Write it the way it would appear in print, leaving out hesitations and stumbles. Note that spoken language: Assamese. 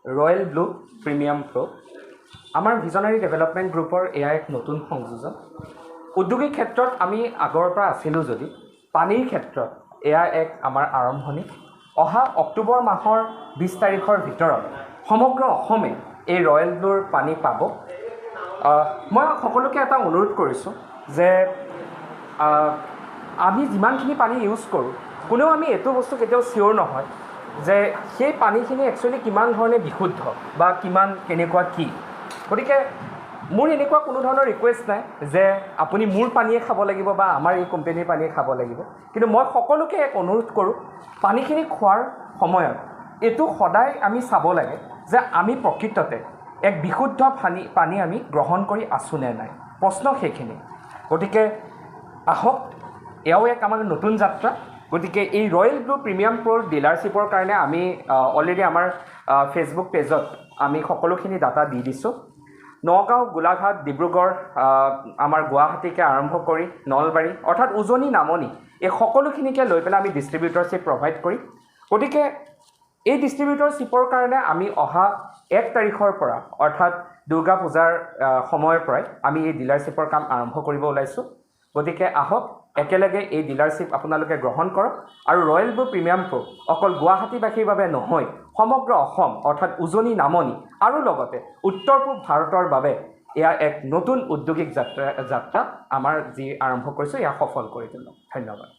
ৰয়েল ব্লু প্ৰিমিয়াম প্ৰ' আমাৰ ভিজনাৰী ডেভেলপমেণ্ট গ্ৰুপৰ এয়া এক নতুন সংযোজন। উদ্যোগিক ক্ষেত্ৰত আমি আগৰ পৰা আছিলোঁ যদি পানীৰ ক্ষেত্ৰত এয়া এক আমাৰ আৰম্ভণি। অহা অক্টোবৰ মাহৰ 20 তাৰিখৰ ভিতৰত সমগ্ৰ অসমে এই ৰয়েল ব্লুৰ পানী পাব। মই সকলোকে এটা অনুৰোধ কৰিছোঁ যে আমি যিমানখিনি পানী ইউজ কৰোঁ কোনেও আমি এইটো বস্তু কেতিয়াও চিয়'ৰ নহয় যে সেই পানীখিনি একচুৱেলি কিমান ধৰণে বিশুদ্ধ বা কিমান কেনেকুৱা কি। গতিকে মোৰ এনেকুৱা কোনো ধৰণৰ ৰিকুৱেষ্ট নাই যে আপুনি মোৰ পানীয়ে খাব লাগিব বা আমাৰ এই কোম্পানীৰ পানীয়ে খাব লাগিব, কিন্তু মই সকলোকে এক অনুৰোধ কৰোঁ পানীখিনি খোৱাৰ সময়ত এইটো সদায় আমি চাব লাগে যে আমি প্ৰকৃততে এক বিশুদ্ধ পানী আমি গ্ৰহণ কৰি আছোঁ নে নাই, প্ৰশ্ন সেইখিনি। গতিকে আহক, এয়াও এক আমাৰ নতুন যাত্ৰা। গতিকে এই ৰয়েল ব্লু প্ৰিমিয়াম প্ৰ'ৰ ডিলাৰশ্বিপৰ কাৰণে আমি অলৰেডি আমাৰ ফেচবুক পেজত আমি সকলোখিনি ডাটা দি দিছোঁ। নগাঁও, গোলাঘাট, ডিব্ৰুগড়, আমাৰ গুৱাহাটীকে আৰম্ভ কৰি নলবাৰী অৰ্থাৎ উজনি নামনি এই সকলোখিনিকে লৈ পেলাই আমি ডিষ্ট্ৰিবিউটৰশ্বিপ প্ৰভাইড কৰিম। গতিকে এই ডিষ্ট্ৰিবিউটৰশ্বিপৰ কাৰণে আমি অহা 1 তাৰিখৰ পৰা অৰ্থাৎ দুৰ্গা পূজাৰ সময়ৰ পৰাই আমি এই ডিলাৰশ্বিপৰ কাম আৰম্ভ কৰিব ওলাইছোঁ। গতিকে আহক, একেলগে এই ডিলাৰশ্বিপ আপোনালোকে গ্ৰহণ কৰক আৰু ৰয়েল ব্লু প্ৰিমিয়াম প্ৰ' অকল গুৱাহাটীবাসীৰ বাবে নহয়, সমগ্ৰ অসম অৰ্থাৎ উজনি নামনি আৰু লগতে উত্তৰ পূব ভাৰতৰ বাবে এয়া এক নতুন উদ্যোগিক যাত্ৰা আমাৰ যি আৰম্ভ কৰিছোঁ এয়া সফল কৰি তোলক। ধন্যবাদ।